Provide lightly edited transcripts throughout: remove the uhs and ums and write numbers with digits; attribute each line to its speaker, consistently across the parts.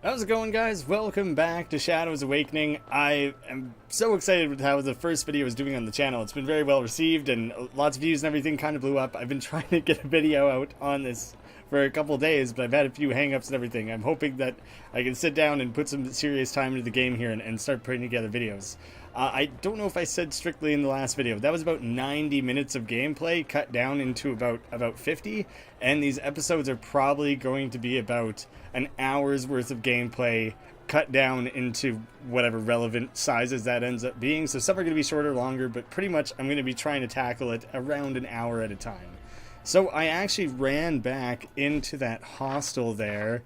Speaker 1: How's it going, guys? Welcome back to Shadows Awakening. I am so excited with how the first video is doing on the channel. It's been very well received and lots of views and everything kind of blew up. I've been trying to get a video out on this for a couple days, but I've had a few hang-ups and everything. I'm hoping that I can sit down and put some serious time into the game here and start putting together videos. I don't know if I said strictly in the last video. That was about 90 minutes of gameplay cut down into about 50, and these episodes are probably going to be about an hour's worth of gameplay cut down into whatever relevant sizes that ends up being. So some are going to be shorter, longer, but pretty much I'm going to be trying to tackle it around an hour at a time. So I actually ran back into that hostel there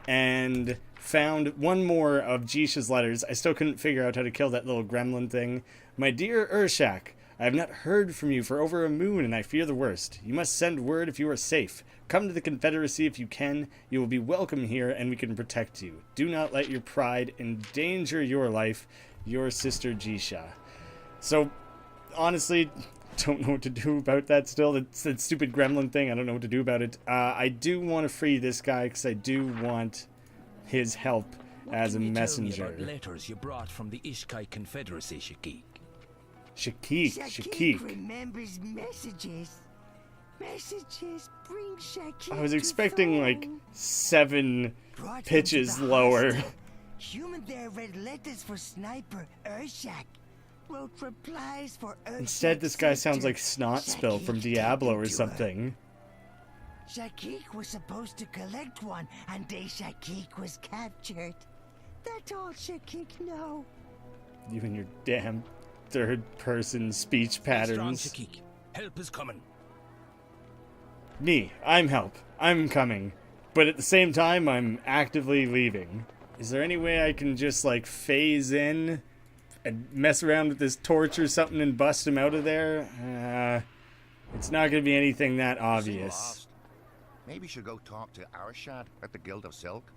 Speaker 1: and found one more of Jisha's letters. I still couldn't figure out how to kill that little gremlin thing. My dear Urshak, I have not heard from you for over a moon, and I fear the worst. You must send word if you are safe. Come to the Confederacy if you can. You will be welcome here, and we can protect you. Do not let your pride endanger your life. Your sister Jisha. So, honestly, don't know what to do about that still. That stupid gremlin thing, I don't know what to do about it. I do want to free this guy, because I do want his help as a messenger.
Speaker 2: What letters you brought from the Ishkai Confederacy, Shakik?
Speaker 1: Shakik.
Speaker 3: Remembers messages. Messages bring Shakik.
Speaker 1: I was expecting like 7 pitches lower.
Speaker 3: Human there read letters for Sniper Urshak. Wrote replies for Urshak.
Speaker 1: Instead, this guy sounds like Snot Spill from Diablo or something.
Speaker 3: Shakik was supposed to collect one, and Shakik was captured. That's all Shakik know.
Speaker 1: You and your damn third-person speech patterns.
Speaker 2: Strong, Shakik. Help is coming.
Speaker 1: Me, I'm help. I'm coming. But at the same time, I'm actively leaving. Is there any way I can just, like, phase in and mess around with this torch or something and bust him out of there? It's not going to be anything that obvious.
Speaker 4: Maybe you should go talk to Arashad at the Guild of Silk.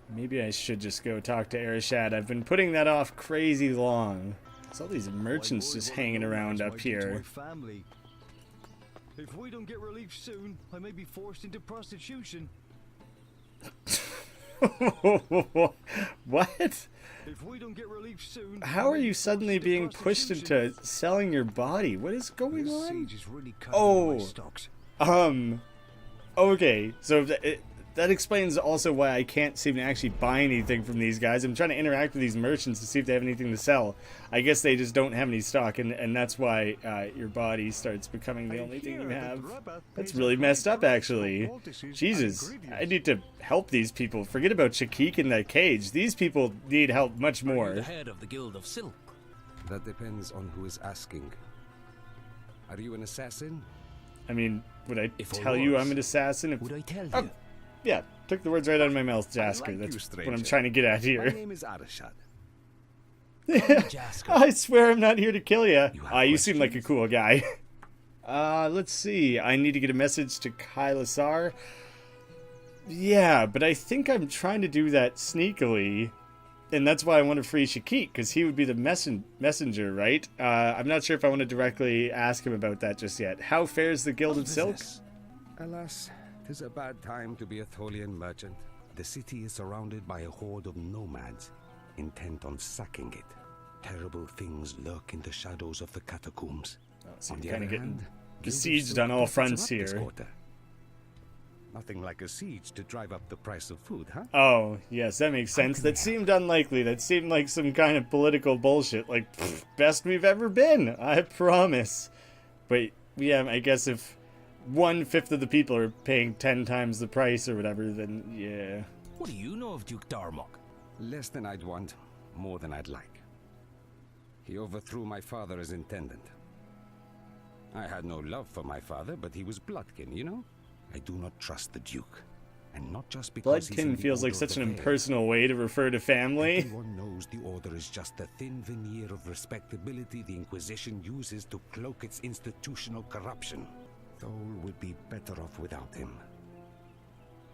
Speaker 1: Maybe I should just go talk to Arashad. I've been putting that off crazy long. There's all these merchants just hanging around up here.
Speaker 5: If we don't get relief soon, I may be forced into prostitution.
Speaker 1: What?
Speaker 5: If we don't get relief soon,
Speaker 1: how are you suddenly being pushed into selling your body? What is going on?
Speaker 5: Siege is really cutting my stocks.
Speaker 1: Okay, so that explains also why I can't seem to actually buy anything from these guys. I'm trying to interact with these merchants to see if they have anything to sell. I guess they just don't have any stock, and that's why your body starts becoming the only thing you have. That's really messed up, actually. Jesus, I need to help these people. Forget about Shakik in that cage. These people need help much more.
Speaker 2: Are you the head of the Guild of Silk?
Speaker 6: That depends on who is asking. Are you an assassin?
Speaker 1: I mean, would I
Speaker 2: If
Speaker 1: tell
Speaker 2: I
Speaker 1: you
Speaker 2: was,
Speaker 1: I'm an assassin?
Speaker 2: Would I tell
Speaker 1: Oh,
Speaker 2: you?
Speaker 1: yeah, took the words right out of my mouth, Jasker.
Speaker 6: like
Speaker 1: That's
Speaker 6: you,
Speaker 1: what
Speaker 6: stranger.
Speaker 1: I'm trying to get at
Speaker 6: My
Speaker 1: here.
Speaker 6: name is Arashad.
Speaker 2: Jasker.
Speaker 1: I swear I'm not here to kill you.
Speaker 2: You have
Speaker 1: You seem like a
Speaker 2: questions?
Speaker 1: cool guy. Let's see. I need to get a message to Kailasar. Yeah, but I think I'm trying to do that sneakily. And that's why I want to free Shakik, because he would be the messenger, right? I'm not sure if I want to directly ask him about that just yet. How fares the Guild of Silk?
Speaker 6: Alas, 'tis a bad time to be a Tholian merchant. The city is surrounded by a horde of nomads, intent on sacking it. Terrible things lurk in the shadows of the catacombs.
Speaker 1: So
Speaker 6: On
Speaker 1: I'm
Speaker 6: the
Speaker 1: kind of
Speaker 6: other
Speaker 1: getting
Speaker 6: hand, Guild of
Speaker 1: besieged
Speaker 6: Silk
Speaker 1: on all
Speaker 6: profits
Speaker 1: fronts
Speaker 6: are up this
Speaker 1: here.
Speaker 6: quarter. Nothing like a siege to drive up the price of food, huh?
Speaker 1: Oh, yes, that makes sense. That seemed unlikely. That seemed like some kind of political bullshit. Like, pfft, best we've ever been, I promise. But, yeah, I guess if 1/5 of the people are paying 10 times the price or whatever, then, yeah.
Speaker 2: What do you know of Duke Darmok?
Speaker 6: Less than I'd want, more than I'd like. He overthrew my father as intendant. I had no love for my father, but he was bloodkin, you know? I do not trust the Duke. And not just because he's in
Speaker 1: Bloodkin
Speaker 6: the
Speaker 1: feels like
Speaker 6: Order of
Speaker 1: such
Speaker 6: the
Speaker 1: an
Speaker 6: Veil.
Speaker 1: impersonal way to refer to family.
Speaker 6: Everyone knows the Order is just a thin veneer of respectability the Inquisition uses to cloak its institutional corruption. Thol would be better off without him.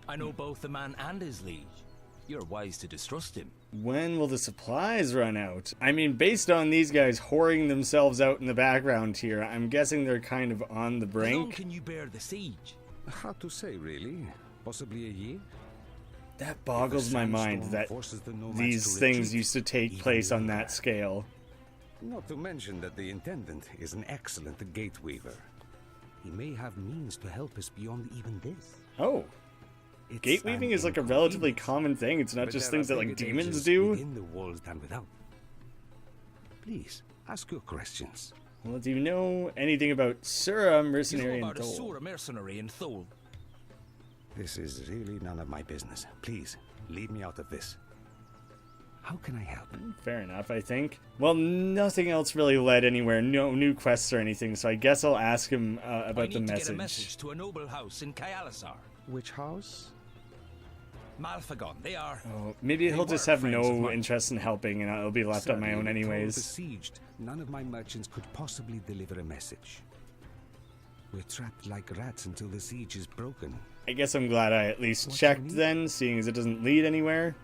Speaker 2: I know both the man and his liege. You're wise to distrust him.
Speaker 1: When will the supplies run out? I mean, based on these guys whoring themselves out in the background here, I'm guessing they're kind of on the
Speaker 2: How long
Speaker 1: brink.
Speaker 2: can you bear the siege?
Speaker 6: Hard to say, really. Possibly a year.
Speaker 1: That boggles my mind that these things used to take place on that scale.
Speaker 6: Not to mention that the Intendant is an excellent gate weaver. He may have means to help us beyond even this.
Speaker 1: Oh.
Speaker 6: It's
Speaker 1: Gate weaving
Speaker 6: an
Speaker 1: is like a relatively
Speaker 6: inconvenience,
Speaker 1: common thing. It's not
Speaker 6: but
Speaker 1: just
Speaker 6: there
Speaker 1: things
Speaker 6: are
Speaker 1: that like
Speaker 6: bigger
Speaker 1: demons
Speaker 6: dangers
Speaker 1: do.
Speaker 6: within the walls than without. Please, ask your questions.
Speaker 1: Well, do you know anything about Sura, mercenary,
Speaker 2: You know
Speaker 1: and
Speaker 2: about a
Speaker 1: Thol?
Speaker 2: Sura mercenary in Thol.
Speaker 6: This is really none of my business. Please, leave me out of this. How can I help?
Speaker 1: Fair enough, I think. Well, nothing else really led anywhere. No new quests or anything, so I guess I'll ask him about the
Speaker 2: I need to
Speaker 1: message.
Speaker 2: get a message to a noble house in Kyalisar.
Speaker 6: Which house?
Speaker 2: Malfagon, they are.
Speaker 1: Oh, maybe he'll
Speaker 2: They
Speaker 1: just
Speaker 2: were
Speaker 1: have
Speaker 2: friends of
Speaker 1: no
Speaker 2: mine.
Speaker 1: interest in helping, and I'll be left on my own
Speaker 6: Sadly, we're
Speaker 1: anyways.
Speaker 6: besieged. None of my merchants could possibly deliver a message. We're trapped like rats until the siege is broken.
Speaker 1: I guess I'm glad I at least
Speaker 6: What
Speaker 1: checked
Speaker 6: you need?
Speaker 1: then, seeing as it doesn't lead anywhere.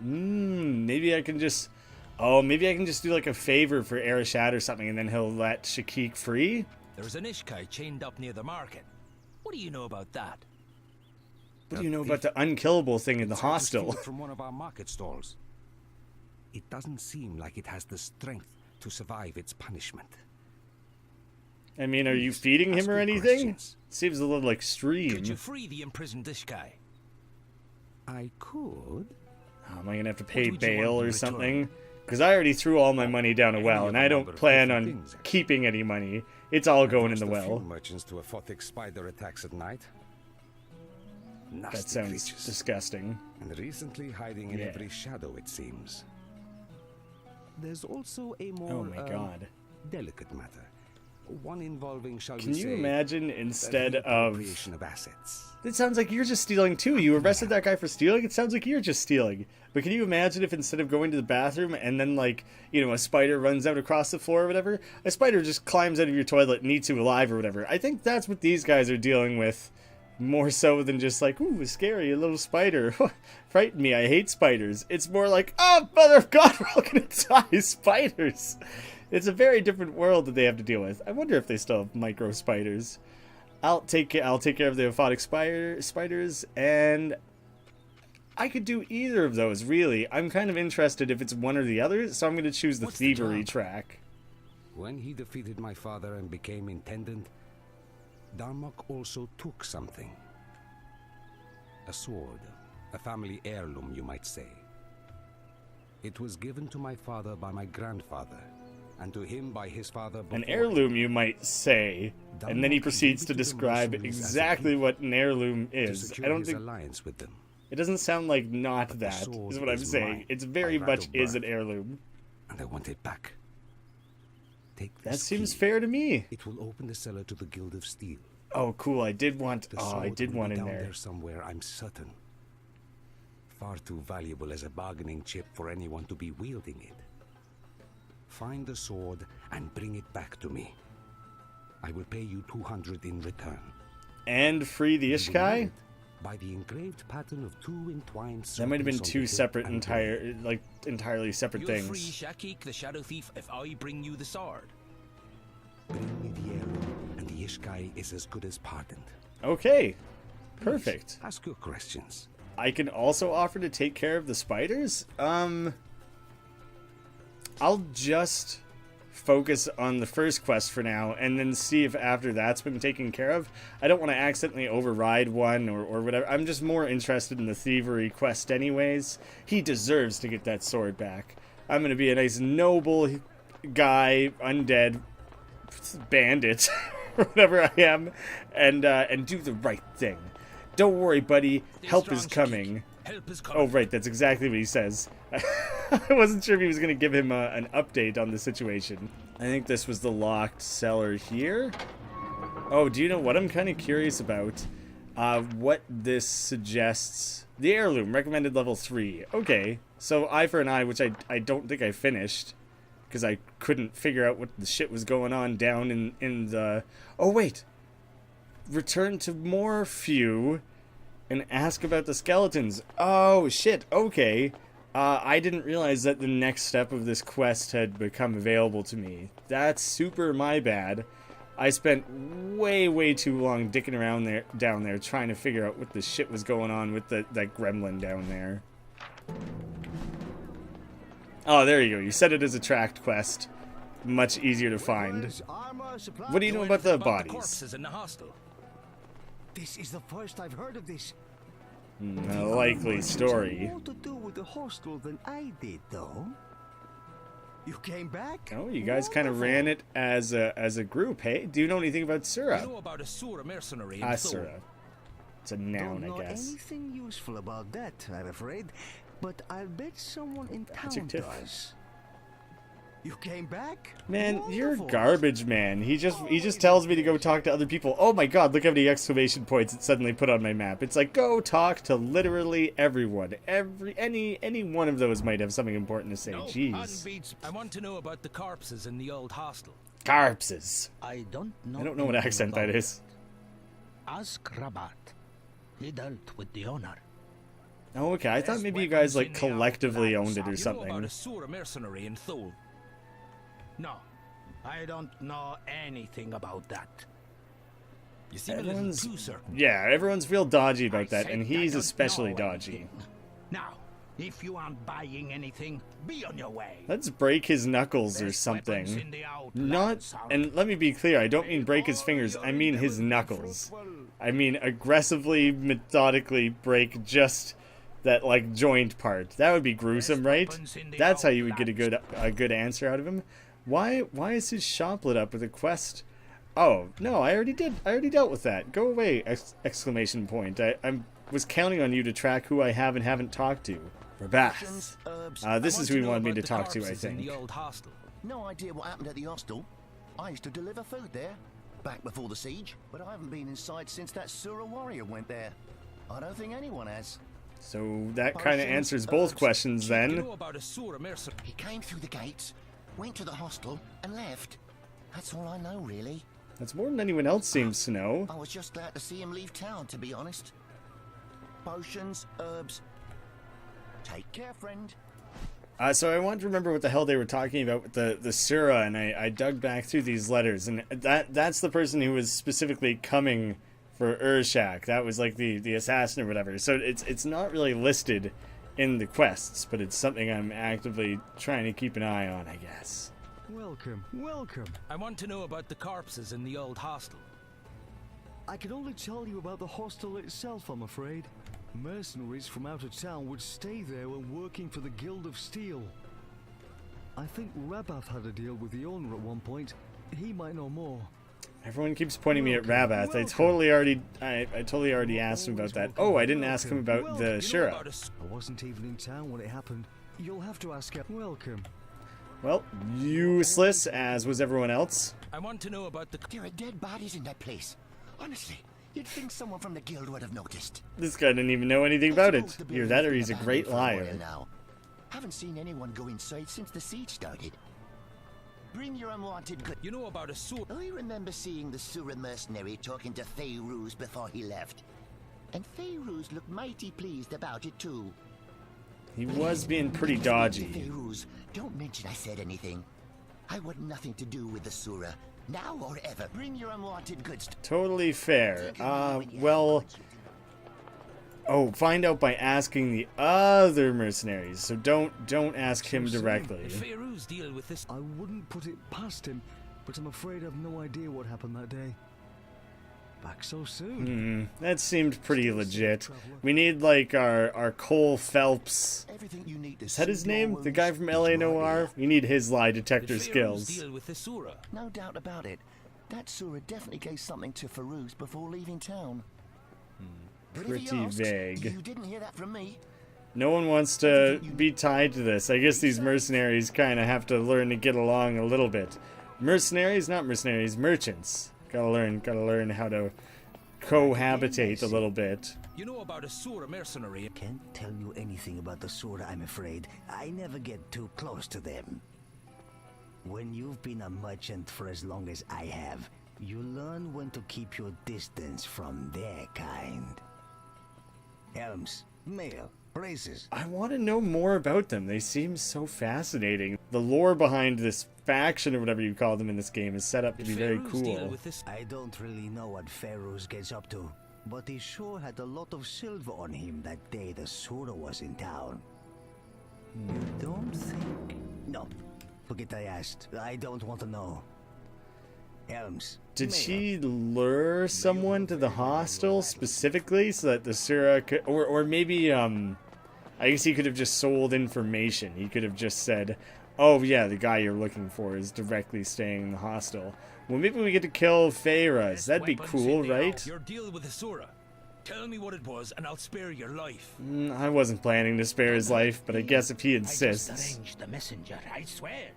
Speaker 1: Maybe I can just... Oh, maybe I can just do like a favor for Arashad or something, and then he'll let Shakik free?
Speaker 2: There's an Ishkai chained up near the market. What do you know about that?
Speaker 1: What do you know about the unkillable thing in the
Speaker 6: Tried to steal
Speaker 1: hostel?
Speaker 6: it from one of our market stalls. It doesn't seem like it has the strength to survive its punishment.
Speaker 1: I mean, are you feeding
Speaker 6: Ask
Speaker 1: him or
Speaker 6: good
Speaker 1: anything?
Speaker 6: questions.
Speaker 1: Seems a little
Speaker 2: Could you
Speaker 1: extreme.
Speaker 2: free the imprisoned Ishkai?
Speaker 6: I could.
Speaker 1: Oh, am I gonna have to pay
Speaker 2: would you
Speaker 1: bail
Speaker 2: want
Speaker 1: or
Speaker 2: in
Speaker 1: something?
Speaker 2: return?
Speaker 1: Because I already threw all my money down a
Speaker 6: Any
Speaker 1: well,
Speaker 6: of
Speaker 1: and
Speaker 6: a
Speaker 1: I don't
Speaker 6: number of
Speaker 1: plan
Speaker 6: different
Speaker 1: on
Speaker 6: things, actually.
Speaker 1: keeping any money. It's all going in the
Speaker 6: Lost a few
Speaker 1: well.
Speaker 6: merchants to a Photic spider attacks at night. Nasty
Speaker 1: That sounds
Speaker 6: creatures.
Speaker 1: disgusting.
Speaker 6: And recently hiding in
Speaker 1: Yeah.
Speaker 6: every shadow, it seems. There's also a more
Speaker 1: Oh my god.
Speaker 6: delicate matter. One involving, shall
Speaker 1: Can
Speaker 6: we
Speaker 1: you
Speaker 6: say,
Speaker 1: imagine
Speaker 6: the
Speaker 1: instead of...
Speaker 6: reappropriation of assets.
Speaker 1: It sounds like you're just stealing too. You arrested that guy for stealing? It sounds like you're just stealing. But can you imagine if instead of going to the bathroom and then, like, you know, a spider runs out across the floor or whatever, a spider just climbs out of your toilet and eats you alive or whatever? I think that's what these guys are dealing with. More so than just like, ooh, scary, a little spider. Frighten me, I hate spiders. It's more like, oh, mother of God, we're all gonna die, spiders. It's a very different world that they have to deal with. I wonder if they still have micro spiders. I'll take care of the aphotic spiders, and I could do either of those, really. I'm kind of interested if it's one or the other, so I'm going to choose the
Speaker 2: What's the
Speaker 1: thievery
Speaker 2: job?
Speaker 1: track.
Speaker 6: When he defeated my father and became intendant, Darmok also took something. A sword. A family heirloom, you might say. It was given to my father by my grandfather, and to him by his father before
Speaker 1: An
Speaker 6: him.
Speaker 1: heirloom, you might say, and then he proceeds to describe exactly what an heirloom
Speaker 6: to
Speaker 1: is.
Speaker 6: secure
Speaker 1: I don't
Speaker 6: his
Speaker 1: think...
Speaker 6: alliance with them.
Speaker 1: It doesn't sound like not
Speaker 6: the
Speaker 1: that,
Speaker 6: sword
Speaker 1: is what I'm
Speaker 6: is
Speaker 1: saying.
Speaker 6: mine
Speaker 1: It's very
Speaker 6: by right
Speaker 1: much
Speaker 6: of
Speaker 1: is
Speaker 6: birth.
Speaker 1: an heirloom.
Speaker 6: And I want it back. Take
Speaker 1: That
Speaker 6: this
Speaker 1: seems
Speaker 6: key.
Speaker 1: fair to me.
Speaker 6: It will open the cellar to the Guild of Steel.
Speaker 1: Oh, cool, I did want...
Speaker 6: The
Speaker 1: Oh, I
Speaker 6: sword
Speaker 1: did
Speaker 6: will
Speaker 1: want
Speaker 6: be
Speaker 1: in
Speaker 6: down
Speaker 1: there.
Speaker 6: somewhere, I'm certain. Far too valuable as a bargaining chip for anyone to be wielding it. Find the sword and bring it back to me. I will pay you 200 in return.
Speaker 1: And free the
Speaker 6: You will
Speaker 1: Ishkai?
Speaker 6: know it by the engraved pattern of two entwined
Speaker 1: That might have been
Speaker 6: serpents on
Speaker 1: two
Speaker 6: the hilt
Speaker 1: separate,
Speaker 6: and blade.
Speaker 1: entirely separate
Speaker 2: You'll free
Speaker 1: things.
Speaker 2: Shakik, the Shadow Thief, if I bring you the sword.
Speaker 6: Bring me the heirloom, and the Ishkai is as good as pardoned.
Speaker 1: Okay,
Speaker 6: Please,
Speaker 1: perfect.
Speaker 6: Ask your questions.
Speaker 1: I can also offer to take care of the spiders. I'll just focus on the first quest for now, and then see if after that's been taken care of. I don't want to accidentally override one or whatever. I'm just more interested in the thievery quest anyways. He deserves to get that sword back. I'm going to be a nice noble guy, undead bandit, or whatever I am, and do the right thing. Don't worry, buddy.
Speaker 2: Stay
Speaker 1: Help
Speaker 2: strong,
Speaker 1: is
Speaker 2: Shakik.
Speaker 1: coming.
Speaker 2: Help is coming.
Speaker 1: Oh, right, that's exactly what he says. I wasn't sure if he was going to give him an update on the situation. I think this was the locked cellar here. Oh, do you know what I'm kind of curious about? What this suggests. The heirloom, recommended level 3. Okay, so eye for an eye, which I don't think I finished. Because I couldn't figure out what the shit was going on down in the... Oh, wait. Return to Morphew and ask about the skeletons. Oh, shit. Okay. I didn't realize that the next step of this quest had become available to me. That's super my bad. I spent way too long dicking around down there trying to figure out what the shit was going on with that gremlin down there. Oh, there you go. You said it as a tracked quest. Much easier to find. What do you know about the bodies?
Speaker 2: Corpses in the hostel.
Speaker 5: This is the first I've heard of this.
Speaker 1: A likely story.
Speaker 5: More to do with the hostel than I did, though. You came back?
Speaker 1: Oh, you guys kind of ran it as a group, hey? Do you know anything about Sura?
Speaker 2: You know about a Sura mercenary in
Speaker 1: Sura. It's a noun,
Speaker 5: Don't know
Speaker 1: I guess.
Speaker 5: anything useful about that, I'm afraid. But I'll bet someone in town
Speaker 1: Adjective.
Speaker 5: does. You came back?
Speaker 1: Man, you're
Speaker 5: Wonderful.
Speaker 1: garbage, man. He just tells me to go talk to other people. Oh my god, look how many exclamation points it suddenly put on my map. It's like, go talk to literally everyone. Any one of those might have something important to say. Jeez.
Speaker 2: I want to know about the corpses in the old hostel.
Speaker 1: Carpses.
Speaker 7: I don't know.
Speaker 1: I don't know what accent that is.
Speaker 7: Ask Rabat. He dealt with the owner.
Speaker 1: Oh, okay. I thought maybe you guys like collectively owned it or
Speaker 2: You know about
Speaker 1: something.
Speaker 2: a Sura mercenary in Thule.
Speaker 7: No, I don't know anything about that.
Speaker 2: You seem a little too certain.
Speaker 1: Yeah, everyone's real dodgy about
Speaker 7: I
Speaker 1: that,
Speaker 7: said
Speaker 1: and
Speaker 7: I
Speaker 1: he's
Speaker 7: don't
Speaker 1: especially
Speaker 7: know
Speaker 1: dodgy.
Speaker 7: anything. Now, if you aren't buying anything, be on your way.
Speaker 1: Let's break his knuckles or
Speaker 7: Best weapons
Speaker 1: something.
Speaker 7: in the outlands
Speaker 1: Not,
Speaker 7: are-
Speaker 1: and let me be clear, I don't mean break his fingers, I mean his knuckles. I mean aggressively, methodically break just that, like, joint part. That would be gruesome, right? That's how you would get a good answer out of him. Why is his shop lit up with a quest? Oh, no, I already did. I already dealt with that. Go away, exclamation point. I was counting on you to track who I have and haven't talked to. Rabath. This is who he wanted me to talk to, I think.
Speaker 2: In the old hostel.
Speaker 4: No idea what happened at the hostel. I used to deliver food there, back before the siege, but I haven't been inside since that Sura warrior went there. I don't think anyone has.
Speaker 1: So that kind of answers both questions
Speaker 2: You
Speaker 1: then.
Speaker 2: know about a Sura mercenary.
Speaker 4: He came through the gates, went to the hostel, and left. That's all I know, really.
Speaker 1: That's more than anyone else seems to know.
Speaker 4: I was just glad to see him leave town, to be honest. Potions, herbs. Take care, friend.
Speaker 1: So I want to remember what the hell they were talking about with the Sura, and I dug back through these letters, and that's the person who was specifically coming for Urshak. That was like the assassin or whatever. So it's not really listed in the quests, but it's something I'm actively trying to keep an eye on, I guess.
Speaker 5: Welcome, welcome.
Speaker 2: I want to know about the corpses in the old hostel.
Speaker 5: I can only tell you about the hostel itself, I'm afraid. Mercenaries from out of town would stay there when working for the Guild of Steel. I think Rabath had a deal with the owner at one point. He might know more.
Speaker 1: Everyone keeps pointing me at Rabath. I totally already asked him about that. Oh, I didn't ask him about the Shura.
Speaker 5: I wasn't even in town when it happened. You'll have to ask him. Welcome.
Speaker 1: Well, useless, as was everyone else.
Speaker 2: I want to know about the...
Speaker 4: There are dead bodies in that place. Honestly, you'd think someone from the guild would have noticed.
Speaker 1: This guy didn't even know anything about it. Either that or he's a great liar.
Speaker 4: Now. Haven't seen anyone go inside since the siege started. Bring your unwanted goods.
Speaker 2: You know about a Sura...
Speaker 4: I remember seeing the Sura mercenary talking to Faeruz before he left. And Faeruz looked mighty pleased about it too.
Speaker 1: He was being pretty dodgy.
Speaker 4: Faeruz, don't mention I said anything. I want nothing to do with the Sura. Now or ever. Bring your unwanted goods.
Speaker 1: Totally fair. Well... Oh, find out by asking the other mercenaries. So don't ask him directly.
Speaker 2: Did Faeruz deal with this?
Speaker 5: I wouldn't put it past him, but I'm afraid I've no idea what happened that day. Back so soon.
Speaker 1: That seemed pretty legit. We need like our Cole Phelps.
Speaker 4: Everything you need to
Speaker 1: Is that his
Speaker 4: soothe your
Speaker 1: name? The
Speaker 4: wounds
Speaker 1: guy from
Speaker 4: is
Speaker 1: LA
Speaker 4: right
Speaker 1: Noir?
Speaker 4: here.
Speaker 1: We need his lie detector
Speaker 2: Did Faeruz
Speaker 1: skills.
Speaker 2: deal with the Sura?
Speaker 4: No doubt about it. That Sura definitely gave something to Faeruz before leaving town. But if he
Speaker 1: Pretty
Speaker 4: asks,
Speaker 1: vague.
Speaker 4: You didn't hear that from me.
Speaker 1: No one wants to be tied to this. I guess these mercenaries kind of have to learn to get along a little bit. Mercenaries, not mercenaries, merchants. Gotta learn how to cohabitate a little bit.
Speaker 2: You know about a Sura mercenary?
Speaker 3: Can't tell you anything about the Sura, I'm afraid. I never get too close to them. When you've been a merchant for as long as I have, you learn when to keep your distance from their kind. Helms, mail. Braces.
Speaker 1: I want to know more about them. They seem so fascinating. The lore behind this faction, or whatever you call them in this game, is set up to be very cool.
Speaker 3: I don't really know what Pharaohs gets up to, but he sure had a lot of silver on him that day the Sura was in town. You don't think? No. Forget I asked. I don't want to know. Elms.
Speaker 1: Did she lure someone to the hostel specifically so that the Sura could, or maybe I guess he could have just sold information. He could have just said, oh yeah, the guy you're looking for is directly staying in the hostel. Well, maybe we get to kill Feyres. That'd be cool, right?
Speaker 2: Your deal with the Sura. Tell me what it was and I'll spare your life.
Speaker 1: I wasn't planning to spare his life, but I guess if he
Speaker 7: I just
Speaker 1: insists.
Speaker 7: arranged the messenger, I swear.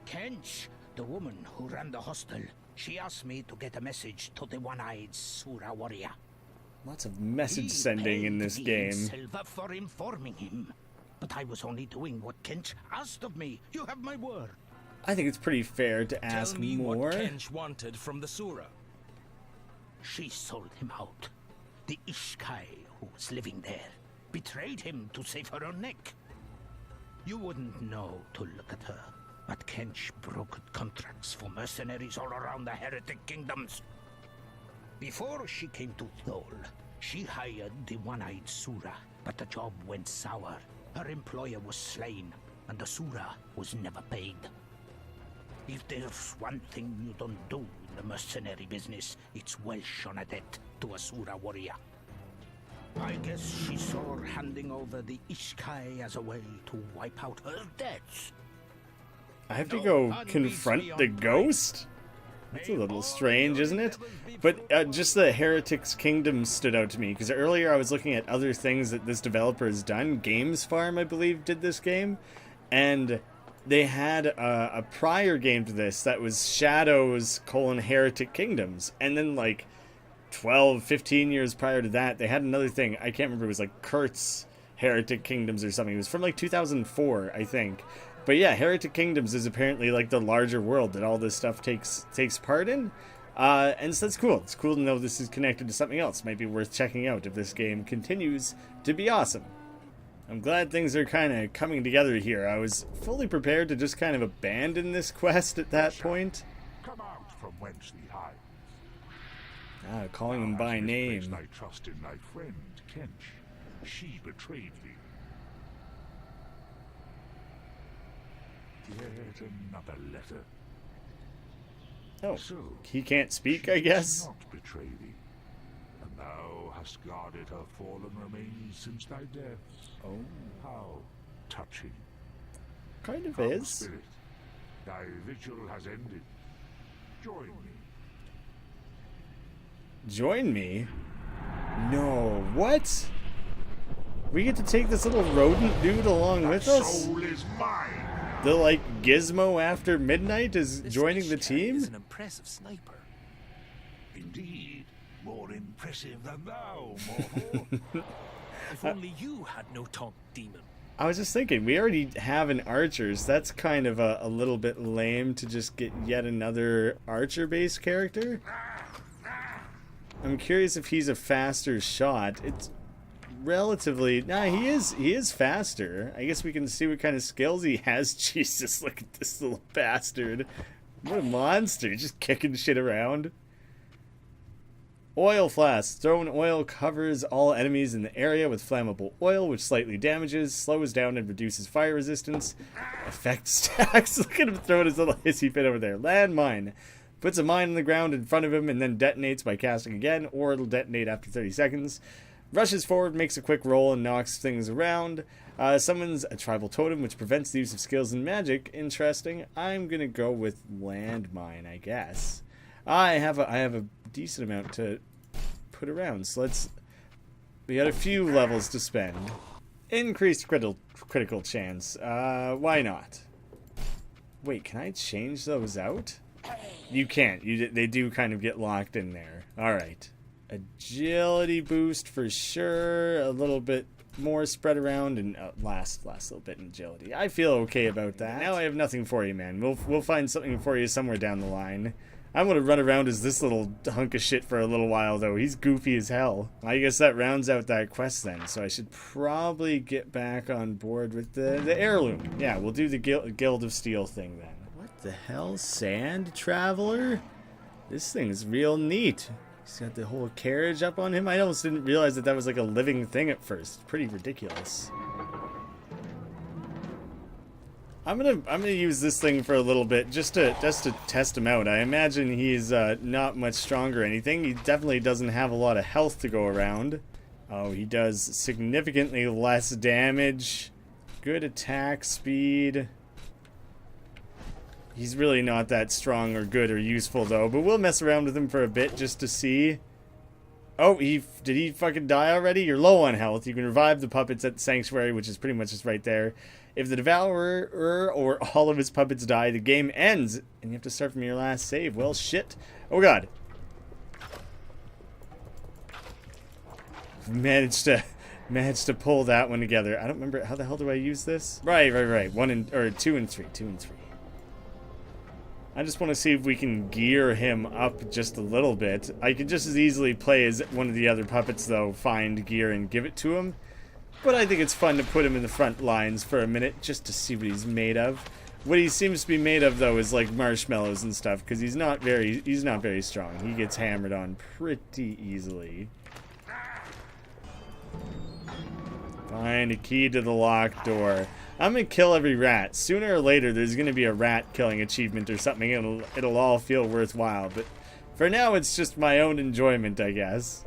Speaker 7: Kench, the woman who ran the hostel, she asked me to get a message to the one-eyed Sura warrior.
Speaker 1: Lots of message
Speaker 7: He
Speaker 1: sending in
Speaker 7: paid
Speaker 1: this
Speaker 7: me
Speaker 1: game.
Speaker 7: silver for informing him. But I was only doing what Kench asked of me. You have my word.
Speaker 1: I think it's pretty fair to ask
Speaker 2: Tell me
Speaker 1: more.
Speaker 2: what Kench wanted from the Sura.
Speaker 7: She sold him out. The Ishkai who was living there betrayed him to save her own neck. You wouldn't know to look at her, but Kench brokered contracts for mercenaries all around the heretic kingdoms. Before she came to Thol, she hired the one-eyed Sura, but the job went sour. Her employer was slain, and the Sura was never paid. If there's one thing you don't do in the mercenary business, it's welsh on a debt to a Sura warrior. I guess she saw handing over the Ishkai as a way to wipe out her debts.
Speaker 1: I have to go confront the ghost? That's a little strange, isn't it? But just the Heretics Kingdom stood out to me, because earlier I was looking at other things that this developer has done. Games Farm, I believe, did this game. And they had a prior game to this that was Shadows: Heretic Kingdoms. And then, like, 12, 15 years prior to that, they had another thing. I can't remember. It was like Kurt's Heretic Kingdoms or something. It was from like 2004, I think. But yeah, Heretic Kingdoms is apparently like the larger world that all this stuff takes part in. And so that's cool. It's cool to know this is connected to something else. Might be worth checking out if this game continues to be awesome. I'm glad things are kind of coming together here. I was fully prepared to just kind of abandon this quest at that point.
Speaker 8: Come out from whence thee hides.
Speaker 1: Calling him by name.
Speaker 8: Thy trust in thy friend, Kench. She betrayed thee. Yet another letter.
Speaker 1: Oh,
Speaker 8: So,
Speaker 1: he can't speak,
Speaker 8: she
Speaker 1: I
Speaker 8: did
Speaker 1: guess.
Speaker 8: not betray thee, and thou hast guarded her fallen remains since thy death.
Speaker 1: Oh,
Speaker 8: How touching.
Speaker 1: kind of
Speaker 8: Come,
Speaker 1: is.
Speaker 8: spirit, thy vigil has ended. Join me.
Speaker 1: Join me? No, what? We get to take this little rodent dude along with us?
Speaker 8: Soul is mine.
Speaker 1: The, like, Gizmo after midnight is joining the team?
Speaker 2: Is an impressive sniper.
Speaker 8: Indeed, more impressive than thou, mortal.
Speaker 2: If only you had no taunt demon.
Speaker 1: I was just thinking, we already have an archer, so that's kind of a little bit lame to just get yet another archer-based character. I'm curious if he's a faster shot. It's relatively... Nah, he is faster. I guess we can see what kind of skills he has. Jesus, look at this little bastard. What a monster, just kicking shit around. Oil flask. Thrown oil covers all enemies in the area with flammable oil, which slightly damages, slows down, and reduces fire resistance. Effect stacks. Look at him throwing his little hissy fit over there. Landmine. Puts a mine on the ground in front of him and then detonates by casting again, or it'll detonate after 30 seconds. Rushes forward, makes a quick roll, and knocks things around. Summons a tribal totem, which prevents the use of skills and magic. Interesting. I'm gonna go with landmine, I guess. I have a decent amount to put around, so we got a few levels to spend. Increased critical chance. Why not? Wait, can I change those out? You can't. They do kind of get locked in there. All right. Agility boost for sure. A little bit more spread around, and last little bit in agility. I feel okay about that. Now I have nothing for you, man. We'll find something for you somewhere down the line. I'm gonna run around as this little hunk of shit for a little while, though. He's goofy as hell. I guess that rounds out that quest then, so I should probably get back on board with the heirloom. Yeah, we'll do the Guild of Steel thing then. What the hell? Sand Traveler? This thing's real neat. He's got the whole carriage up on him. I almost didn't realize that was like a living thing at first. Pretty ridiculous. I'm gonna use this thing for a little bit just to test him out. I imagine he's not much stronger or anything. He definitely doesn't have a lot of health to go around. Oh, he does significantly less damage. Good attack speed. He's really not that strong or good or useful though, but we'll mess around with him for a bit just to see. Oh, did he fucking die already? You're low on health. You can revive the puppets at the sanctuary, which is pretty much just right there. If the Devourer or all of his puppets die, the game ends, and you have to start from your last save. Well, shit. Oh, God. Managed to pull that one together. I don't remember. How the hell do I use this? Right. 2 and 3. I just want to see if we can gear him up just a little bit. I could just as easily play as one of the other puppets, though, find gear and give it to him. But I think it's fun to put him in the front lines for a minute just to see what he's made of. What he seems to be made of, though, is like marshmallows and stuff, because he's not very strong. He gets hammered on pretty easily. Find a key to the locked door. I'm gonna kill every rat. Sooner or later, there's gonna be a rat killing achievement or something. It'll all feel worthwhile. But for now, it's just my own enjoyment, I guess.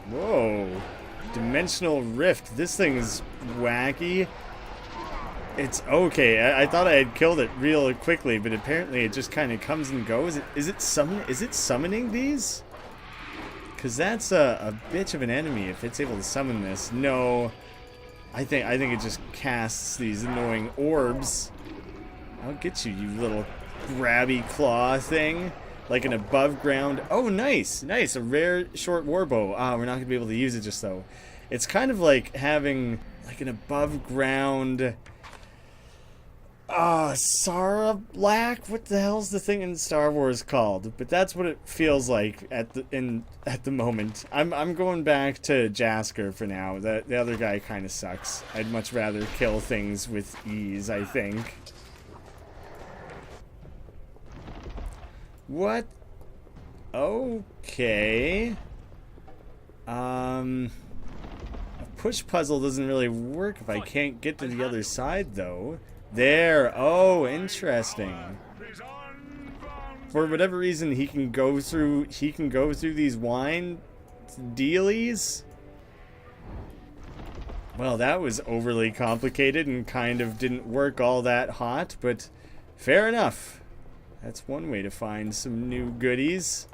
Speaker 1: Whoa. Dimensional Rift. This thing's wacky. It's okay. I thought I had killed it real quickly, but apparently it just kind of comes and goes. Is it summoning these? Because that's a bitch of an enemy if it's able to summon this. No. I think it just casts these annoying orbs. I'll get you, you little grabby claw thing. Like an above ground. Oh, nice. A rare short warbow. Ah, we're not gonna be able to use it just though. It's kind of like having like an above ground Sarlacc. What the hell's the thing in Star Wars called? But that's what it feels like at the moment. I'm going back to Jasker for now. The other guy kind of sucks. I'd much rather kill things with ease, I think. What? Okay. A push puzzle doesn't really work if I can't get to the other side, though. There. Oh, interesting. For whatever reason, he can go through these wine dealies. Well, that was overly complicated and kind of didn't work all that hot, but fair enough. That's one way to find some new goodies.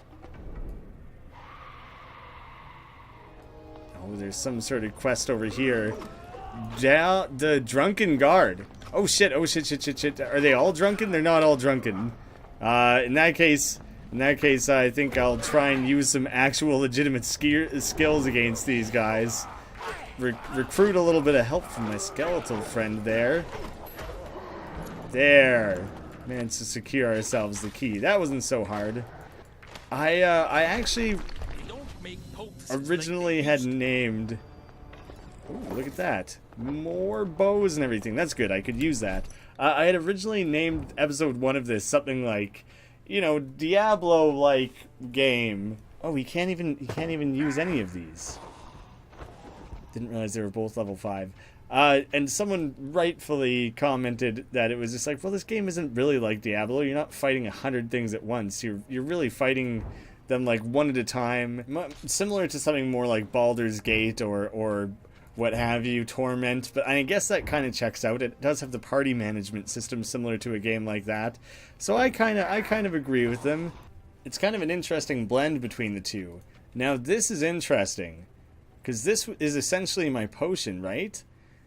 Speaker 1: Oh, there's some sort of quest over here. The Drunken Guard. Oh shit, shit. Are they all drunken? They're not all drunken. In that case, I think I'll try and use some actual legitimate skills against these guys. Recruit a little bit of help from my skeletal friend there. There. Managed to secure ourselves the key. That wasn't so hard. I actually originally had named... Ooh, look at that. More bows and everything. That's good. I could use that. I had originally named episode 1 of this something like, you know, Diablo-like game. Oh, he can't even use any of these. Didn't realize they were both level 5. And someone rightfully commented that it was just like, well, this game isn't really like Diablo. You're not fighting 100 things at once. You're really fighting them like one at a time. Similar to something more like Baldur's Gate or what have you, Torment. But I guess that kind of checks out. It does have the party management system similar to a game like that. So I kind of agree with them. It's kind of an interesting blend between the two. Now this is interesting because this is essentially my potion, right?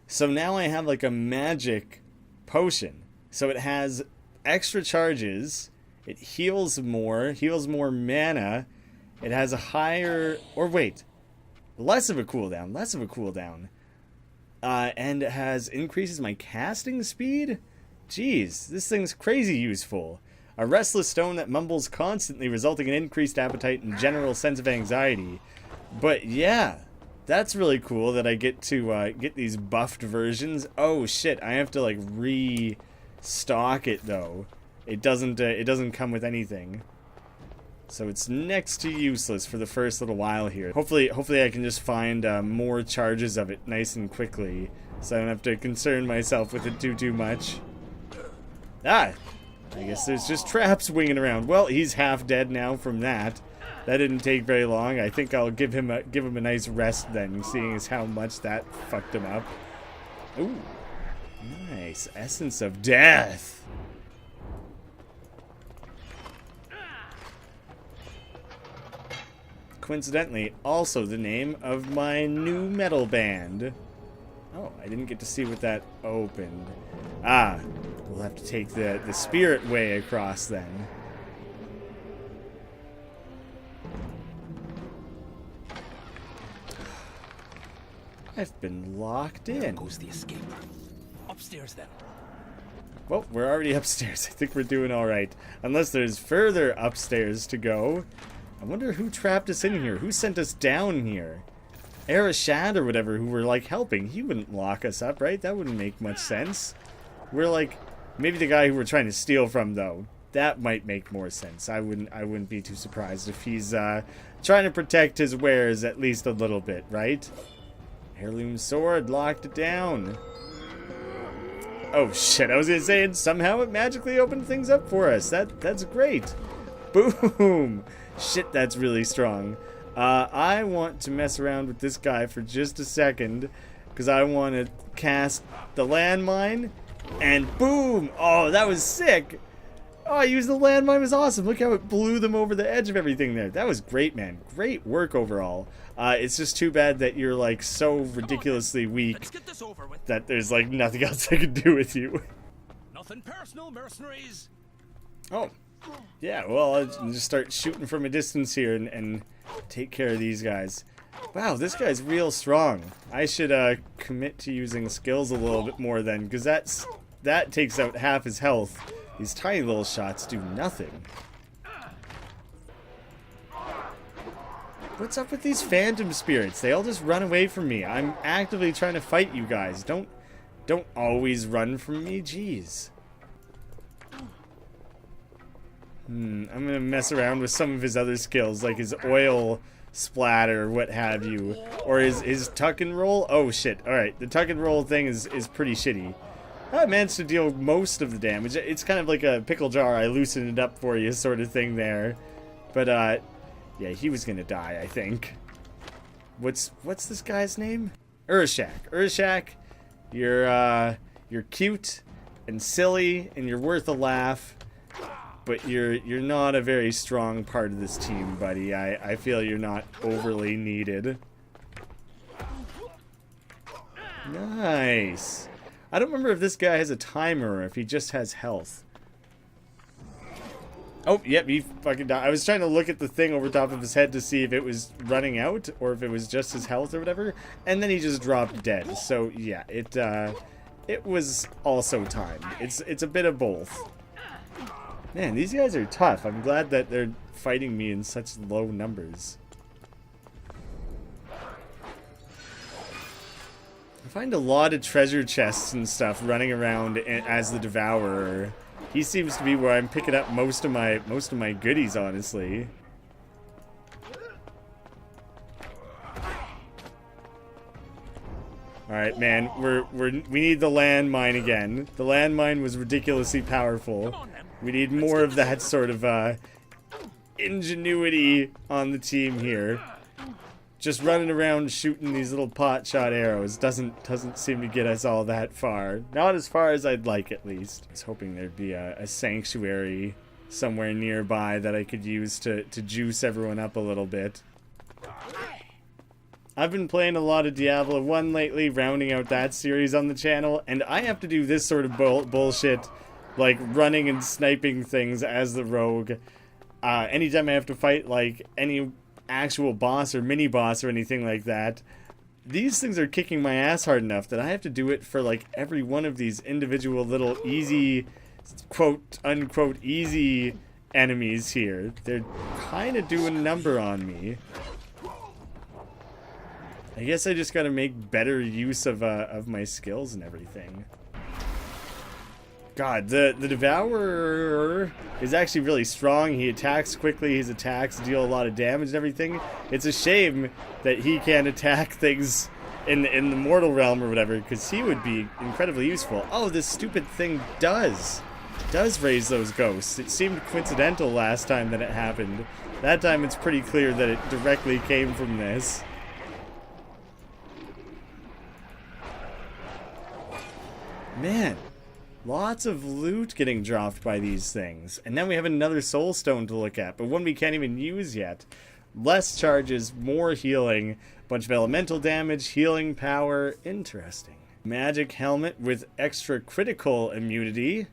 Speaker 1: So now I have like a magic potion. So it has extra charges. It heals more mana. It has a higher, or wait, less of a cooldown. And it has increases my casting speed? Jeez, this thing's crazy useful. A restless stone that mumbles constantly, resulting in increased appetite and general sense of anxiety. But yeah, that's really cool that I get to get these buffed versions. Oh shit, I have to like restock it though. It doesn't come with anything. So it's next to useless for the first little while here. Hopefully I can just find more charges of it nice and quickly, so I don't have to concern myself with it too much. Ah! I guess there's just traps winging around. Well, he's half dead now from that. That didn't take very long. I think I'll give him a nice rest then, seeing as how much that fucked him up. Ooh. Nice. Essence of Death. Coincidentally, also the name of my new metal band. Oh, I didn't get to see what that opened. Ah, we'll have to take the spirit way across then. I've been locked in.
Speaker 2: There goes the escape. Upstairs then.
Speaker 1: Well, we're already upstairs. I think we're doing alright. Unless there's further upstairs to go. I wonder who trapped us in here. Who sent us down here? Arashad or whatever, who were like helping. He wouldn't lock us up, right? That wouldn't make much sense. We're like, maybe the guy who we're trying to steal from though. That might make more sense. I wouldn't be too surprised if he's trying to protect his wares at least a little bit, right? Heirloom sword, locked it down. Oh shit, I was gonna say, and somehow it magically opened things up for us. That's great. Boom! Shit, that's really strong. I want to mess around with this guy for just a second, because I want to cast the landmine, and boom! Oh, that was sick! Oh, I used the landmine, it was awesome. Look how it blew them over the edge of everything there. That was great, man. Great work overall. It's just too bad that you're like so ridiculously weak that there's like nothing else I can do with you.
Speaker 2: Nothing personal, mercenaries.
Speaker 1: Oh, yeah, well, I'll just start shooting from a distance here and take care of these guys. Wow, this guy's real strong. I should commit to using skills a little bit more then, because that takes out half his health. These tiny little shots do nothing. What's up with these phantom spirits? They all just run away from me. I'm actively trying to fight you guys. Don't always run from me. Jeez. I'm gonna mess around with some of his other skills, like his oil splatter, what have you, or his tuck and roll. Oh shit! All right, the tuck and roll thing is pretty shitty. I managed to deal most of the damage. It's kind of like a pickle jar. I loosened it up for you, sort of thing there. But yeah, he was gonna die, I think. What's this guy's name? Urshak. Urshak, you're cute and silly, and you're worth a laugh. But you're not a very strong part of this team, buddy. I feel you're not overly needed. Nice. I don't remember if this guy has a timer or if he just has health. Oh, yep, he fucking died. I was trying to look at the thing over top of his head to see if it was running out or if it was just his health or whatever, and then he just dropped dead. So yeah, it was also timed. It's a bit of both. Man, these guys are tough. I'm glad that they're fighting me in such low numbers. I find a lot of treasure chests and stuff running around as the Devourer. He seems to be where I'm picking up most of my goodies, honestly. Alright, man, we need the landmine again. The landmine was ridiculously powerful. We need more of that sort of ingenuity on the team here. Just running around shooting these little pot shot arrows doesn't seem to get us all that far. Not as far as I'd like, at least. I was hoping there'd be a sanctuary somewhere nearby that I could use to juice everyone up a little bit. I've been playing a lot of Diablo 1 lately, rounding out that series on the channel, and I have to do this sort of bullshit, like running and sniping things as the rogue. Anytime I have to fight like any actual boss or mini boss or anything like that, these things are kicking my ass hard enough that I have to do it for like every one of these individual little easy, quote unquote easy enemies here. They're kind of doing a number on me. I guess I just got to make better use of my skills and everything. God, the Devourer is actually really strong. He attacks quickly. His attacks deal a lot of damage and everything. It's a shame that he can't attack things in the mortal realm or whatever, because he would be incredibly useful. Oh, this stupid thing does raise those ghosts. It seemed coincidental last time that it happened. That time it's pretty clear that it directly came from this. Man, lots of loot getting dropped by these things. And then we have another soul stone to look at, but one we can't even use yet. Less charges, more healing, bunch of elemental damage, healing power. Interesting. Magic helmet with extra critical immunity.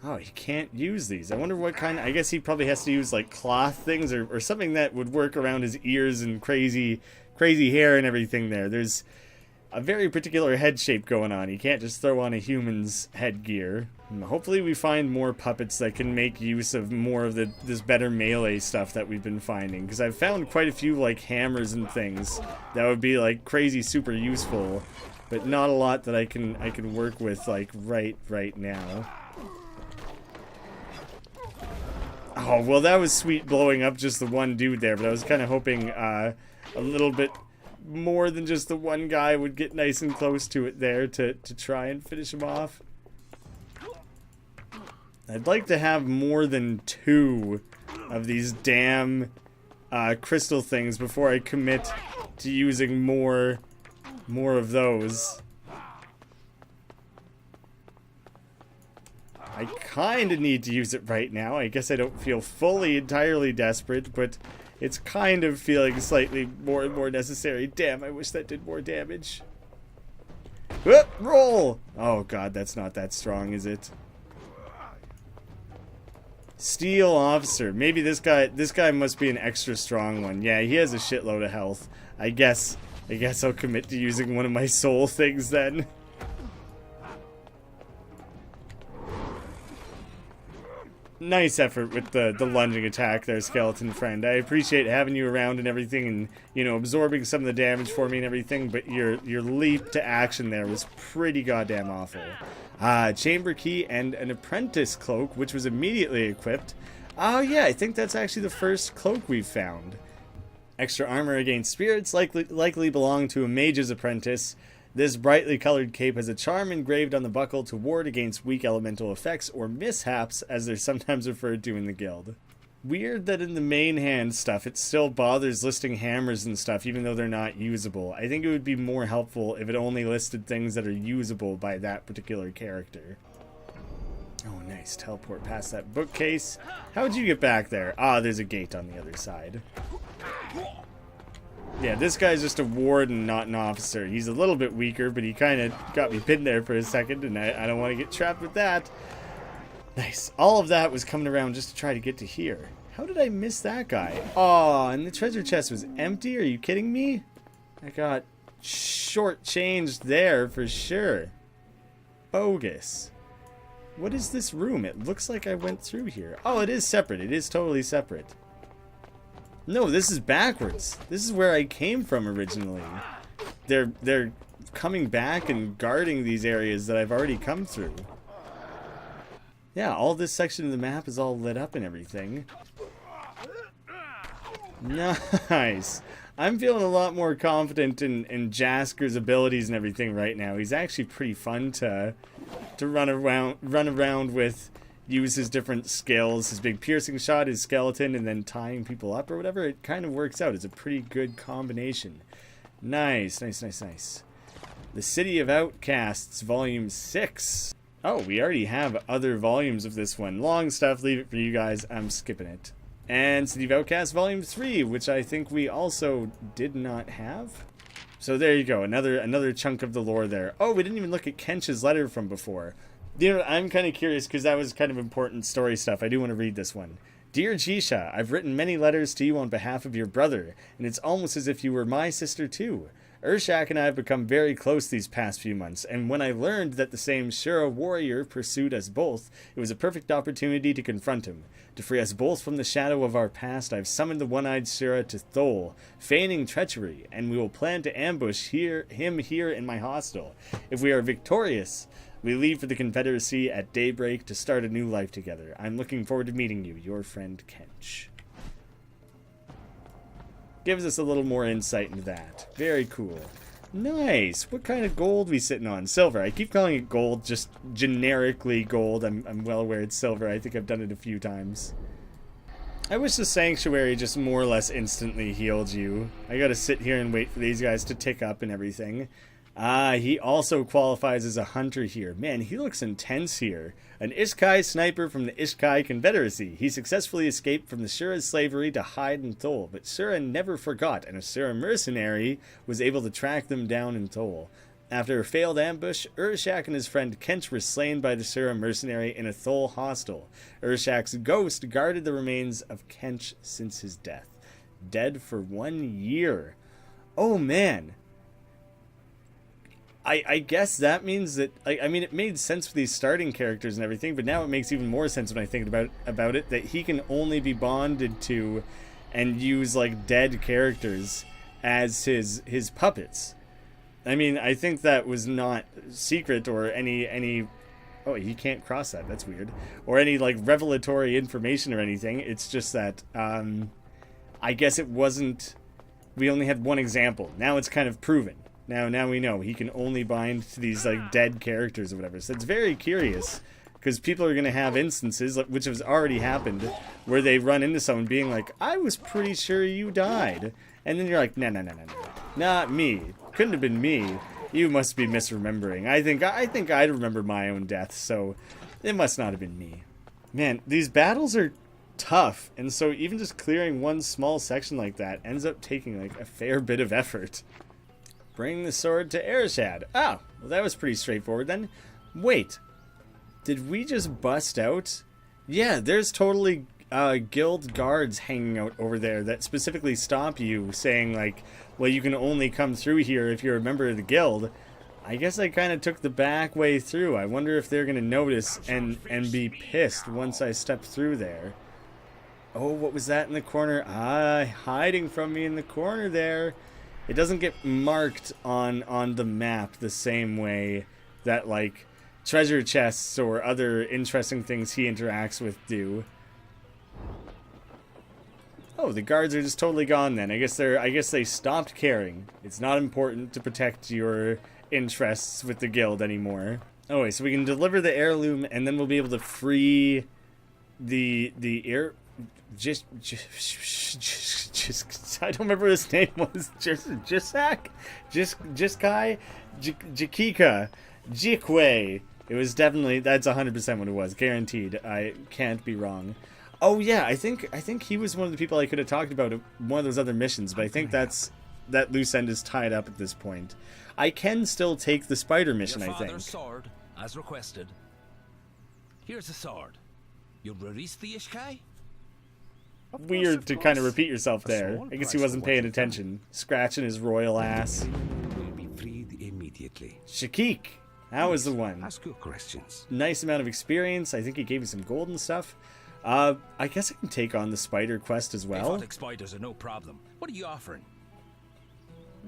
Speaker 1: Oh, he can't use these. I wonder what kind. I guess he probably has to use like cloth things or something that would work around his ears and crazy hair and everything there. There's a very particular head shape going on. You can't just throw on a human's headgear. And hopefully we find more puppets that can make use of more of this better melee stuff that we've been finding. Because I've found quite a few like hammers and things that would be like crazy super useful, but not a lot that I can work with like right now. Oh, well that was sweet blowing up just the one dude there, but I was kind of hoping a little bit more than just the one guy would get nice and close to it there to try and finish him off. I'd like to have more than 2 of these damn crystal things before I commit to using more of those. I kind of need to use it right now. I guess I don't feel fully entirely desperate, but it's kind of feeling slightly more and more necessary. Damn, I wish that did more damage. Whoop, roll! Oh god, that's not that strong, is it? Steel officer. Maybe this guy must be an extra strong one. Yeah, he has a shitload of health. I guess I'll commit to using one of my soul things then. Nice effort with the lunging attack there, skeleton friend. I appreciate having you around and everything, and you know, absorbing some of the damage for me and everything, but your leap to action there was pretty goddamn awful. Chamber key and an apprentice cloak, which was immediately equipped. Oh yeah, I think that's actually the first cloak we've found. Extra armor against spirits likely belong to a mage's apprentice. This brightly colored cape has a charm engraved on the buckle to ward against weak elemental effects, or mishaps, as they're sometimes referred to in the guild. Weird that in the main hand stuff it still bothers listing hammers and stuff, even though they're not usable. I think it would be more helpful if it only listed things that are usable by that particular character. Oh, nice. Teleport past that bookcase. How'd you get back there? Ah, there's a gate on the other side. Yeah, this guy's just a warden, not an officer. He's a little bit weaker, but he kind of got me pinned there for a second, and I don't want to get trapped with that. Nice. All of that was coming around just to try to get to here. How did I miss that guy? Aw, and the treasure chest was empty? Are you kidding me? I got shortchanged there for sure. Bogus. What is this room? It looks like I went through here. Oh, it is separate. It is totally separate. No, this is backwards. This is where I came from originally. They're coming back and guarding these areas that I've already come through. Yeah, all this section of the map is all lit up and everything. Nice. I'm feeling a lot more confident in Jasker's abilities and everything right now. He's actually pretty fun to run around with. Use his different skills, his big piercing shot, his skeleton, and then tying people up or whatever. It kind of works out. It's a pretty good combination. Nice, nice, nice, nice. The City of Outcasts, Volume 6. Oh, we already have other volumes of this one. Long stuff, leave it for you guys. I'm skipping it. And City of Outcasts, Volume 3, which I think we also did not have. So there you go, another chunk of the lore there. Oh, we didn't even look at Kench's letter from before. You know, I'm kind of curious because that was kind of important story stuff. I do want to read this one. Dear Jisha, I've written many letters to you on behalf of your brother, and it's almost as if you were my sister too. Urshak and I have become very close these past few months, and when I learned that the same Shura warrior pursued us both, it was a perfect opportunity to confront him. To free us both from the shadow of our past, I've summoned the one-eyed Shura to Thol, feigning treachery, and we will plan to ambush him here in my hostel. If we are victorious, we leave for the Confederacy at daybreak to start a new life together. I'm looking forward to meeting you, your friend Kench. Gives us a little more insight into that. Very cool. Nice. What kind of gold we sitting on? Silver. I keep calling it gold, just generically gold. I'm well aware it's silver. I think I've done it a few times. I wish the Sanctuary just more or less instantly healed you. I gotta sit here and wait for these guys to tick up and everything. He also qualifies as a hunter here. Man, he looks intense here. An Ishkai sniper from the Ishkai Confederacy. He successfully escaped from the Shura's slavery to hide in Thol, but Shura never forgot, and a Shura mercenary was able to track them down in Thol. After a failed ambush, Urshak and his friend Kench were slain by the Shura mercenary in a Thol hostel. Urshak's ghost guarded the remains of Kench since his death. Dead for 1 year. Oh man. I guess that means that, I mean, it made sense for these starting characters and everything, but now it makes even more sense when I think about it, that he can only be bonded to and use, like, dead characters as his puppets. I mean, I think that was not secret or any oh, he can't cross that, that's weird, or any, like, revelatory information or anything. It's just that, I guess it wasn't, we only had one example. Now it's kind of proven. Now we know he can only bind to these, like, dead characters or whatever. So it's very curious, because people are going to have instances, which has already happened, where they run into someone being like, I was pretty sure you died. And then you're like, no, not me. Couldn't have been me. You must be misremembering. I think I'd remember my own death, so it must not have been me. Man, these battles are tough, and so even just clearing one small section like that ends up taking, like, a fair bit of effort. Bring the sword to Ereshad. Oh, well, that was pretty straightforward then. Wait, did we just bust out? Yeah, there's totally guild guards hanging out over there that specifically stop you, saying, like, well, you can only come through here if you're a member of the guild. I guess I kind of took the back way through. I wonder if they're going to notice and be pissed once I step through there. Oh, what was that in the corner? Hiding from me in the corner there. It doesn't get marked on the map the same way that, like, treasure chests or other interesting things he interacts with do. Oh, the guards are just totally gone then. I guess they stopped caring. It's not important to protect your interests with the guild anymore. Oh, wait, so we can deliver the heirloom and then we'll be able to free the air. Just I don't remember what his name was. Jisak? Jiskai? Jakika? Jikwe. It was definitely, that's 100% what it was. Guaranteed. I can't be wrong. Oh yeah, I think he was one of the people I could have talked about at one of those other missions, but I think that loose end is tied up at this point. I can still take the spider mission, I think.
Speaker 2: Your father's sword, as requested. Here's the sword. You'll release the Ishkai?
Speaker 1: Weird to kind of repeat yourself there. I guess he wasn't paying attention. Scratching his royal ass.
Speaker 6: Will be freed immediately.
Speaker 1: Shakik. That was the one.
Speaker 6: Ask your questions.
Speaker 1: Nice amount of experience. I think he gave me some gold and stuff. I guess I can take on the spider quest as well.
Speaker 2: Exotic spiders are no problem. What are you offering?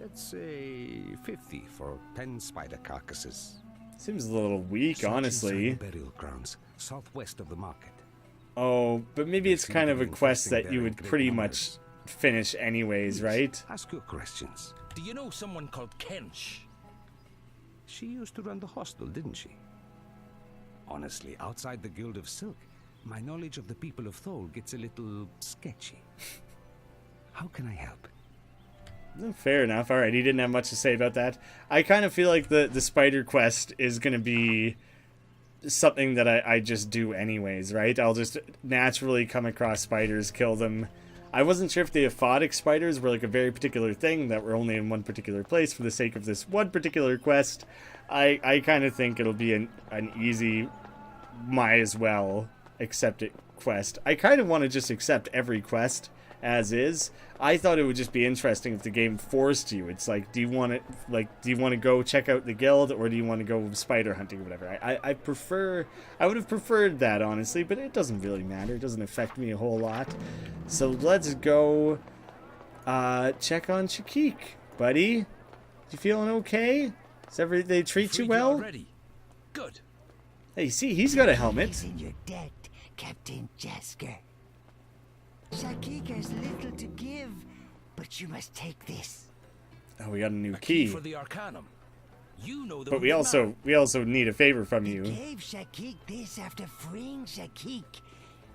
Speaker 6: Let's say 50 for 10 spider carcasses.
Speaker 1: Seems a little weak, honestly.
Speaker 6: Burial grounds, southwest of the market.
Speaker 1: Oh, but maybe it's kind of a quest that you would pretty much finish anyways, right?
Speaker 6: Ask your questions.
Speaker 2: Do you know someone called Kench?
Speaker 6: She used to run the hostel, didn't she? Honestly, outside the Guild of Silk, my knowledge of the people of Thol gets a little sketchy. How can I help?
Speaker 1: Fair enough. Alright, he didn't have much to say about that. I kind of feel like the spider quest is going to be something that I just do anyways, right? I'll just naturally come across spiders, kill them. I wasn't sure if the aphotic spiders were like a very particular thing that were only in one particular place for the sake of this one particular quest. I kind of think it'll be an easy, might as well accept it quest. I kind of want to just accept every quest as is. I thought it would just be interesting if the game forced you. It's like, do you want to go check out the guild, or do you want to go spider hunting or whatever? I would have preferred that, honestly, but it doesn't really matter. It doesn't affect me a whole lot. So let's go check on Shakik, buddy. You feeling okay? They treat you well?
Speaker 2: Already? Good.
Speaker 1: Hey, see, he's got a helmet.
Speaker 3: He's in your debt, Captain Jasker. Shakik has little to give, but you must take this.
Speaker 1: Oh, we got a new
Speaker 2: A
Speaker 1: key.
Speaker 2: for the Arcanum. You know the
Speaker 1: But we
Speaker 2: hooded man.
Speaker 1: also need a favor from
Speaker 3: He
Speaker 1: you.
Speaker 3: gave Shakik this after freeing Shakik.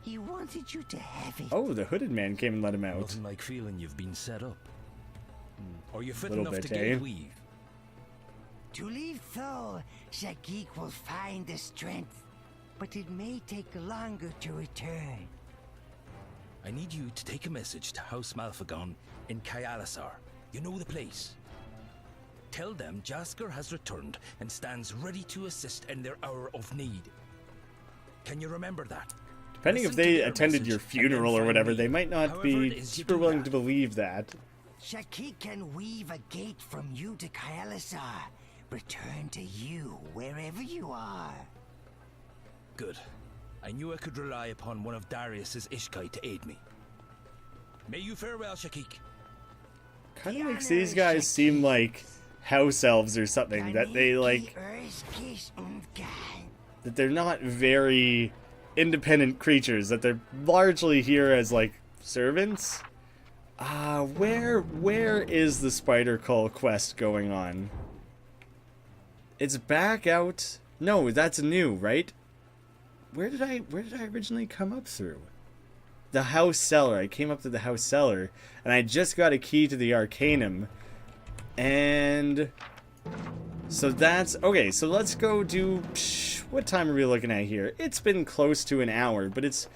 Speaker 3: He wanted you to have it.
Speaker 1: Oh, the hooded man came and let him out.
Speaker 2: Nothing like feeling you've been set up. Or you're fit
Speaker 1: Little
Speaker 2: enough
Speaker 1: bit,
Speaker 2: to
Speaker 1: eh?
Speaker 2: gain weave.
Speaker 3: To leave Thor, Shakik will find the strength, but it may take longer to return.
Speaker 2: I need you to take a message to House Malfagon in Kyalisar. You know the place. Tell them Jasker has returned and stands ready to assist in their hour of need. Can you remember that?
Speaker 1: Depending if
Speaker 2: Listen to
Speaker 1: they
Speaker 2: their
Speaker 1: attended
Speaker 2: message
Speaker 1: your
Speaker 2: and then
Speaker 1: funeral or
Speaker 2: find
Speaker 1: whatever,
Speaker 2: me.
Speaker 1: they might not
Speaker 2: However
Speaker 1: be
Speaker 2: it is you
Speaker 1: super
Speaker 2: do
Speaker 1: willing
Speaker 2: that.
Speaker 1: to believe that.
Speaker 3: Shakik can weave a gate from you to Kyalisar. Return to you wherever you are.
Speaker 2: Good. I knew I could rely upon one of Darius's Ishkai to aid me. May you fare well, Shakik.
Speaker 1: Kind of makes these guys seem like house elves or something, that they like, that they're not very independent creatures, that they're largely here as like servants. Where is the Spider Cull quest going on? It's back out. No, that's new, right? Where did I originally come up through? The house cellar. I came up to the house cellar, and I just got a key to the Arcanum. And so that's okay. So let's go do. What time are we looking at here? It's been close to an hour, but it's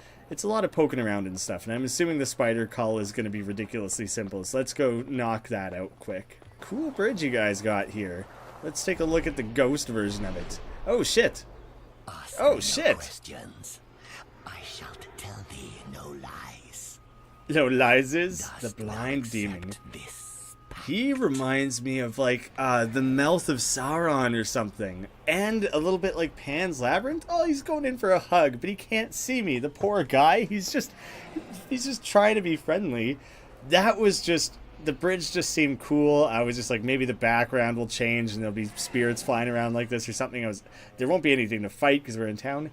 Speaker 1: a lot of poking around and stuff. And I'm assuming the spider cull is going to be ridiculously simple. So let's go knock that out quick. Cool bridge you guys got here. Let's take a look at the ghost version of it. Oh shit! Oh shit!
Speaker 3: Questions. I shall tell thee no lies.
Speaker 1: No lies is the
Speaker 3: Dost thou
Speaker 1: blind demon.
Speaker 3: accept this pact?
Speaker 1: He reminds me of like the mouth of Sauron or something, and a little bit like Pan's Labyrinth. Oh, he's going in for a hug, but he can't see me. The poor guy. He's just trying to be friendly. That was just. The bridge just seemed cool. I was just like, maybe the background will change and there'll be spirits flying around like this or something. There won't be anything to fight because we're in town.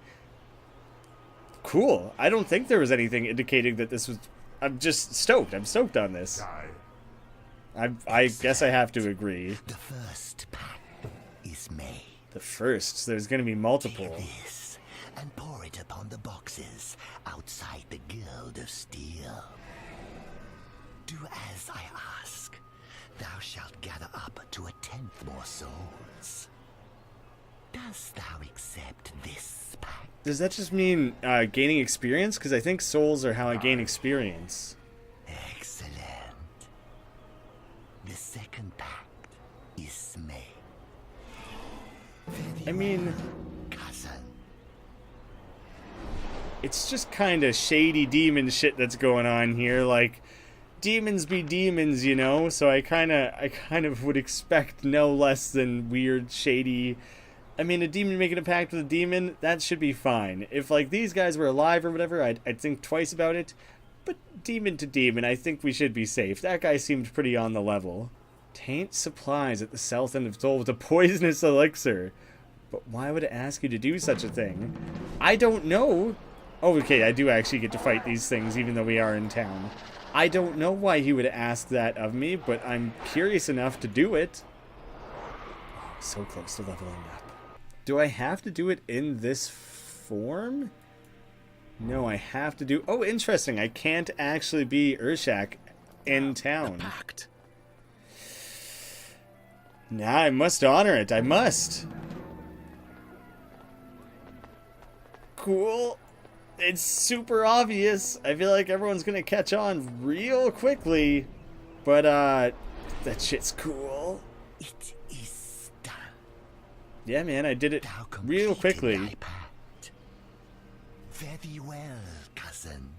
Speaker 1: Cool. I don't think there was anything indicating that this was. I'm just stoked. I'm stoked on this. I guess I have to agree.
Speaker 3: The first pact is made.
Speaker 1: The first. So there's going to be multiple.
Speaker 3: Take this and pour it upon the boxes outside the Guild of Steel. Do as I ask. Thou shalt gather up to a 10th more souls. Dost thou accept this pact?
Speaker 1: Does that just mean gaining experience? Because I think souls are how I gain experience.
Speaker 3: Excellent. The second pact is made.
Speaker 1: I mean,
Speaker 3: Cousin.
Speaker 1: it's just kind of shady demon shit that's going on here. Like, demons be demons, you know? So I kind of would expect no less than weird, shady. I mean, a demon making a pact with a demon, that should be fine. If, like, these guys were alive or whatever, I'd think twice about it. But demon to demon, I think we should be safe. That guy seemed pretty on the level. Taint supplies at the south end of Dole with a poisonous elixir. But why would it ask you to do such a thing? I don't know. Oh, okay, I do actually get to fight these things, even though we are in town. I don't know why he would ask that of me, but I'm curious enough to do it. So close to leveling up. Do I have to do it in this form? No, I have to do... Oh, interesting. I can't actually be Urshak in town.
Speaker 2: The pact.
Speaker 1: Nah, I must honor it. I must. Cool. It's super obvious. I feel like everyone's gonna catch on real quickly. But, that shit's cool.
Speaker 3: It is done.
Speaker 1: Yeah, man, I did it
Speaker 3: Thou
Speaker 1: real
Speaker 3: completed
Speaker 1: quickly.
Speaker 3: thy pact. Fare thee well, cousin.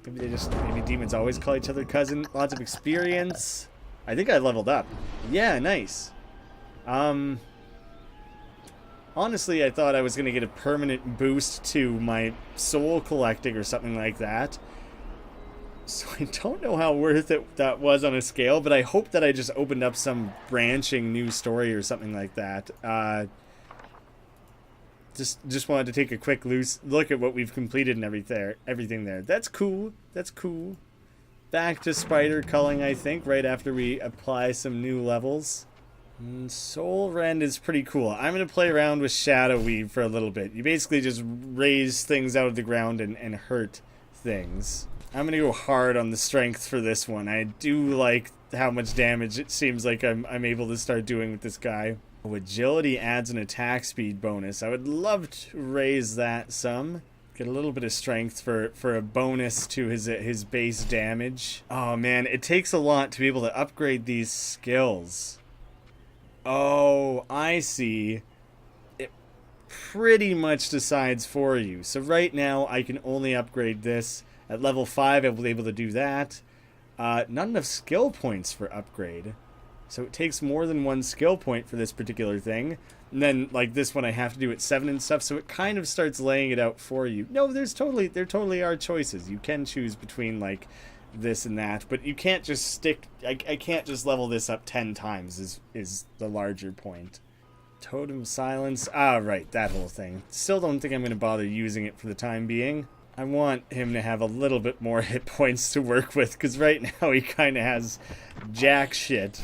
Speaker 1: Maybe demons always call each other cousin. Lots of experience. I think I leveled up. Yeah, nice. Honestly, I thought I was going to get a permanent boost to my soul collecting or something like that. So I don't know how worth it that was on a scale, but I hope that I just opened up some branching new story or something like that. Just wanted to take a quick look at what we've completed and everything there. That's cool. That's cool. Back to spider culling, I think, right after we apply some new levels. Soul Rend is pretty cool. I'm going to play around with Shadow Weave for a little bit. You basically just raise things out of the ground and hurt things. I'm going to go hard on the strength for this one. I do like how much damage it seems like I'm able to start doing with this guy. Oh, agility adds an attack speed bonus. I would love to raise that some. Get a little bit of strength for a bonus to his base damage. Oh man, it takes a lot to be able to upgrade these skills. Oh, I see. It pretty much decides for you. So right now, I can only upgrade this. At level 5, I'll be able to do that. Not enough skill points for upgrade. So it takes more than one skill point for this particular thing. And then, like this one, I have to do at 7 and stuff. So it kind of starts laying it out for you. No, there totally are choices. You can choose between, like, this and that, but you can't just stick. I can't just level this up 10 times is the larger point. Totem Silence. Ah, right, that whole thing. Still don't think I'm going to bother using it for the time being. I want him to have a little bit more hit points to work with, because right now he kind of has jack shit.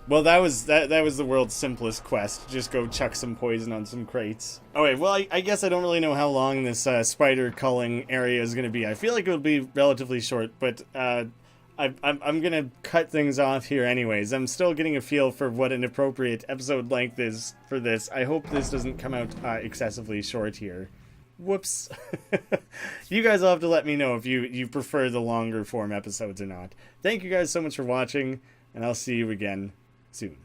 Speaker 1: Well, that was the world's simplest quest. Just go chuck some poison on some crates. Okay, well, I guess I don't really know how long this spider culling area is going to be. I feel like it will be relatively short, but I'm going to cut things off here anyways. I'm still getting a feel for what an appropriate episode length is for this. I hope this doesn't come out excessively short here. Whoops. You guys will have to let me know if you prefer the longer form episodes or not. Thank you guys so much for watching, and I'll see you again soon.